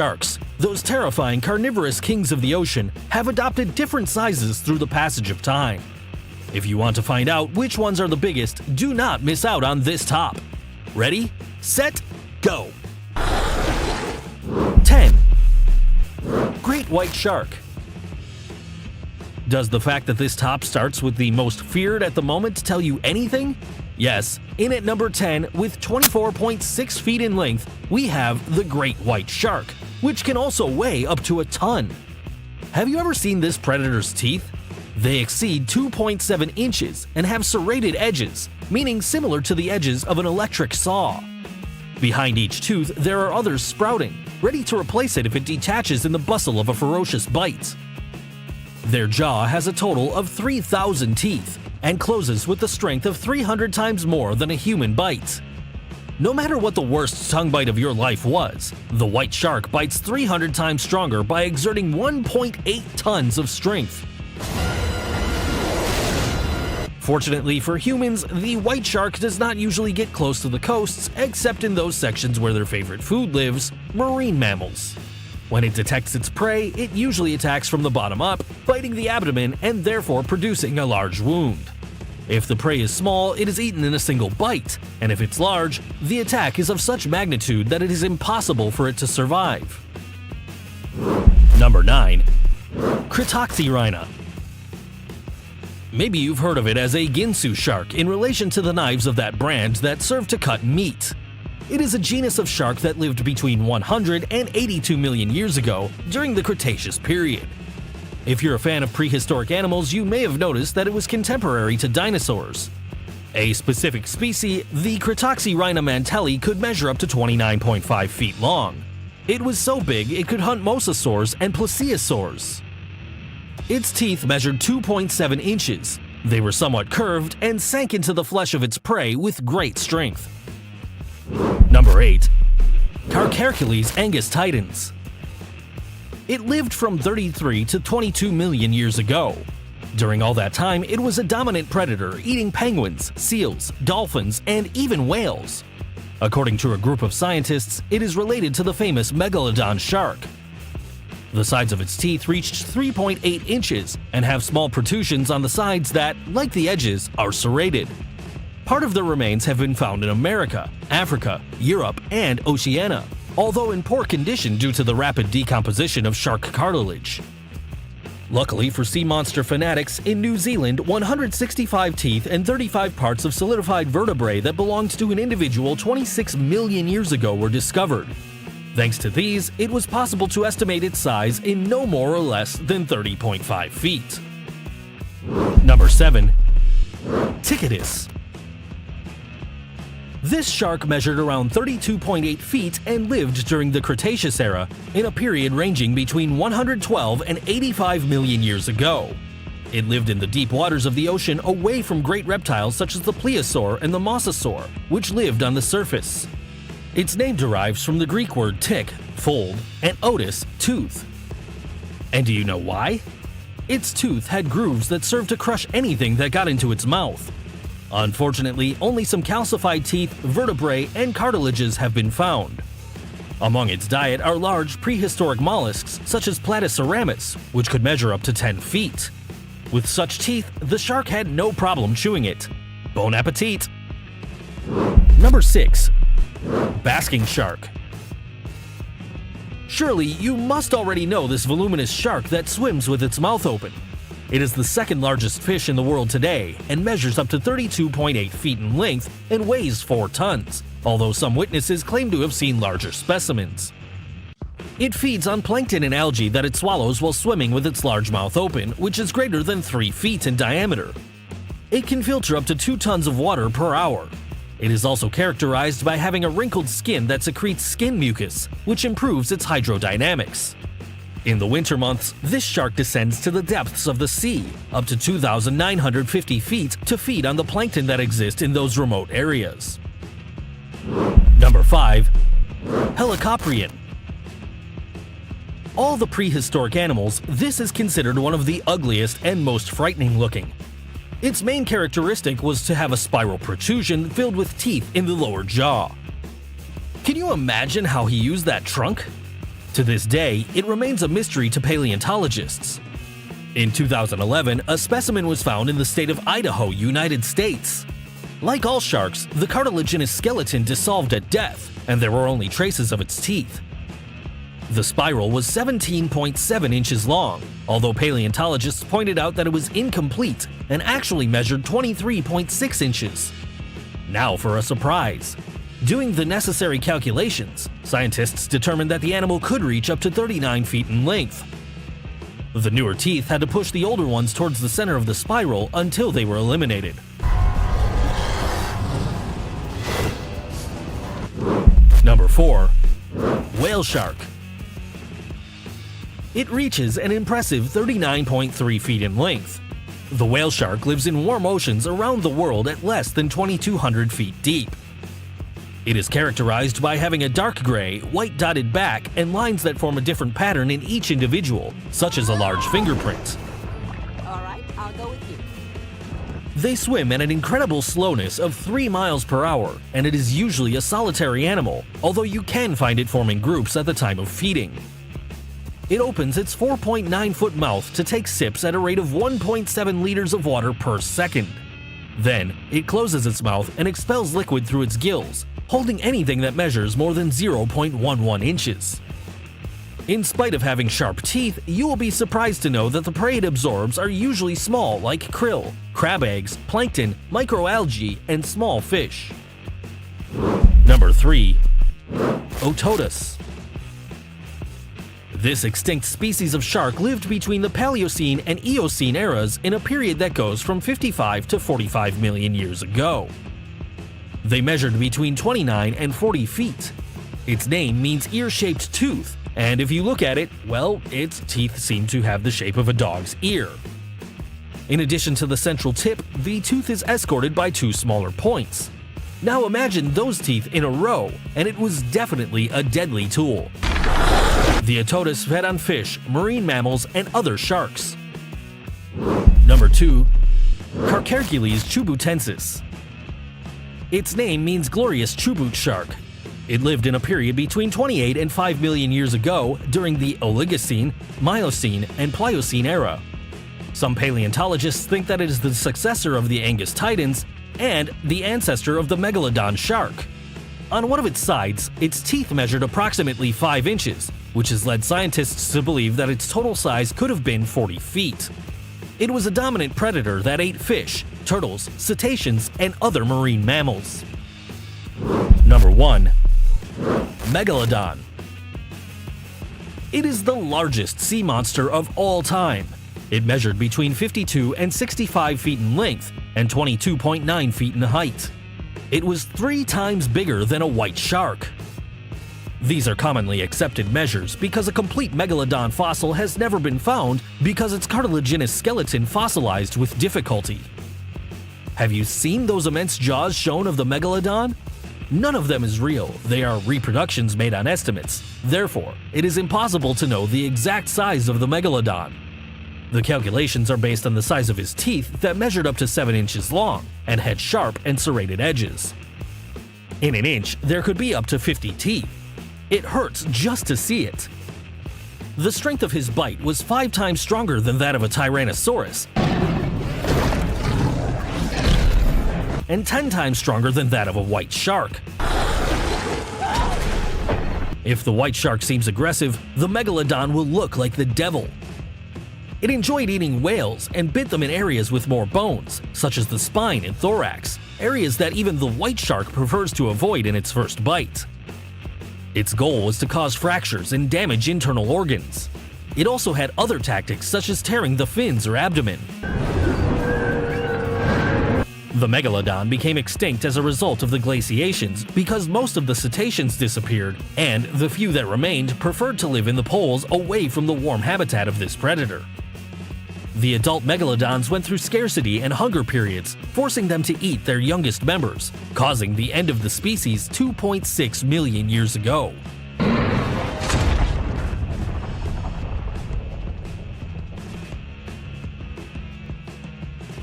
sharks, those terrifying carnivorous kings of the ocean, have adopted different sizes through the passage of time. If you want to find out which ones are the biggest, do not miss out on this top. Ready, set, go! 10. Great white shark. Does the fact that this top starts with the most feared at the moment tell you anything? Yes, in at number 10, with 24.6 feet in length, we have the great white shark, which can also weigh up to a ton. Have you ever seen this predator's teeth? They exceed 2.7 inches and have serrated edges, meaning similar to the edges of an electric saw. Behind each tooth, there are others sprouting, ready to replace it if it detaches in the bustle of a ferocious bite. Their jaw has a total of 3,000 teeth and closes with the strength of 300 times more than a human bite. No matter what the worst tongue bite of your life was, the white shark bites 300 times stronger by exerting 1.8 tons of strength. Fortunately for humans, the white shark does not usually get close to the coasts except in those sections where their favorite food lives, marine mammals. When it detects its prey, it usually attacks from the bottom up, biting the abdomen and therefore producing a large wound. If the prey is small, it is eaten in a single bite, and if it's large, the attack is of such magnitude that it is impossible for it to survive. Number 9. Critoxyrhina. Maybe you've heard of it as a Ginsu shark in relation to the knives of that brand that serve to cut meat. It is a genus of shark that lived between 100 and 82 million years ago during the Cretaceous period. If you're a fan of prehistoric animals, you may have noticed that it was contemporary to dinosaurs. A specific species, the Critoxyrhina mantelli, could measure up to 29.5 feet long. It was so big it could hunt mosasaurs and plesiosaurs. Its teeth measured 2.7 inches. They were somewhat curved and sank into the flesh of its prey with great strength. Number 8. Carcharchules angustitans. It lived from 33 to 22 million years ago. During all that time, it was a dominant predator, eating penguins, seals, dolphins, and even whales. According to a group of scientists, it is related to the famous megalodon shark. The sides of its teeth reached 3.8 inches and have small protrusions on the sides that, like the edges, are serrated. Part of the remains have been found in America, Africa, Europe, and Oceania, although in poor condition due to the rapid decomposition of shark cartilage. Luckily for sea monster fanatics, in New Zealand, 165 teeth and 35 parts of solidified vertebrae that belonged to an individual 26 million years ago were discovered. Thanks to these, it was possible to estimate its size in no more or less than 30.5 feet. Number 7. Ticketus. This shark measured around 32.8 feet and lived during the Cretaceous era, in a period ranging between 112 and 85 million years ago. It lived in the deep waters of the ocean away from great reptiles such as the plesiosaur and the mosasaur, which lived on the surface. Its name derives from the Greek word tic, fold, and otis, tooth. And do you know why? Its tooth had grooves that served to crush anything that got into its mouth. Unfortunately, only some calcified teeth, vertebrae, and cartilages have been found. Among its diet are large prehistoric mollusks such as Platysarramus, which could measure up to 10 feet. With such teeth, the shark had no problem chewing it. Bon appetit! Number 6. Basking shark. Surely you must already know this voluminous shark that swims with its mouth open. It is the second largest fish in the world today and measures up to 32.8 feet in length and weighs 4 tons, although some witnesses claim to have seen larger specimens. It feeds on plankton and algae that it swallows while swimming with its large mouth open, which is greater than 3 feet in diameter. It can filter up to 2 tons of water per hour. It is also characterized by having a wrinkled skin that secretes skin mucus, which improves its hydrodynamics. In the winter months, this shark descends to the depths of the sea, up to 2,950 feet, to feed on the plankton that exist in those remote areas. Number 5. Helicoprion. All the prehistoric animals, this is considered one of the ugliest and most frightening looking. Its main characteristic was to have a spiral protrusion filled with teeth in the lower jaw. Can you imagine how he used that trunk? To this day, it remains a mystery to paleontologists. In 2011, a specimen was found in the state of Idaho, United States. Like all sharks, the cartilaginous skeleton dissolved at death, and there were only traces of its teeth. The spiral was 17.7 inches long, although paleontologists pointed out that it was incomplete and actually measured 23.6 inches. Now for a surprise. Doing the necessary calculations, scientists determined that the animal could reach up to 39 feet in length. The newer teeth had to push the older ones towards the center of the spiral until they were eliminated. Number 4. Whale shark. It reaches an impressive 39.3 feet in length. The whale shark lives in warm oceans around the world at less than 2,200 feet deep. It is characterized by having a dark gray, white dotted back and lines that form a different pattern in each individual, such as a large fingerprint. Alright, I'll go with you. They swim at an incredible slowness of 3 miles per hour, and it is usually a solitary animal, although you can find it forming groups at the time of feeding. It opens its 4.9-foot mouth to take sips at a rate of 1.7 liters of water per second. Then, it closes its mouth and expels liquid through its gills, holding anything that measures more than 0.11 inches. In spite of having sharp teeth, you will be surprised to know that the prey it absorbs are usually small like krill, crab eggs, plankton, microalgae, and small fish. Number 3. Otodus. This extinct species of shark lived between the Paleocene and Eocene eras in a period that goes from 55 to 45 million years ago. They measured between 29 and 40 feet. Its name means ear-shaped tooth, and if you look at it, well, its teeth seem to have the shape of a dog's ear. In addition to the central tip, the tooth is escorted by 2 smaller points. Now imagine those teeth in a row, and it was definitely a deadly tool. The Otodus fed on fish, marine mammals, and other sharks. Number 2. Carcharcules chubutensis. Its name means glorious chubut shark. It lived in a period between 28 and 5 million years ago during the Oligocene, Miocene, and Pliocene era. Some paleontologists think that it is the successor of the Angus titans and the ancestor of the megalodon shark. On one of its sides, its teeth measured approximately 5 inches, which has led scientists to believe that its total size could have been 40 feet. It was a dominant predator that ate fish, turtles, cetaceans, and other marine mammals. Number 1. Megalodon. It is the largest sea monster of all time. It measured between 52 and 65 feet in length and 22.9 feet in height. It was 3 times bigger than a white shark. These are commonly accepted measures because a complete megalodon fossil has never been found because its cartilaginous skeleton fossilized with difficulty. Have you seen those immense jaws shown of the megalodon? None of them is real, they are reproductions made on estimates. Therefore, it is impossible to know the exact size of the megalodon. The calculations are based on the size of his teeth that measured up to 7 inches long and had sharp and serrated edges. In an inch, there could be up to 50 teeth. It hurts just to see it. The strength of his bite was 5 times stronger than that of a Tyrannosaurus and 10 times stronger than that of a white shark. If the white shark seems aggressive, the megalodon will look like the devil. It enjoyed eating whales and bit them in areas with more bones, such as the spine and thorax, areas that even the white shark prefers to avoid in its first bite. Its goal was to cause fractures and damage internal organs. It also had other tactics such as tearing the fins or abdomen. The megalodon became extinct as a result of the glaciations because most of the cetaceans disappeared, and the few that remained preferred to live in the poles away from the warm habitat of this predator. The adult megalodons went through scarcity and hunger periods, forcing them to eat their youngest members, causing the end of the species 2.6 million years ago.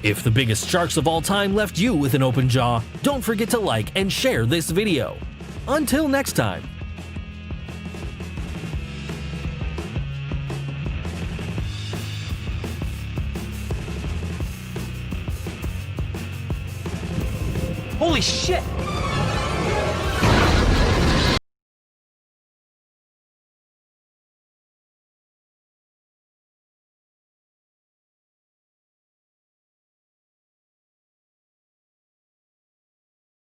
If the biggest sharks of all time left you with an open jaw, don't forget to like and share this video. Until next time. Holy shit!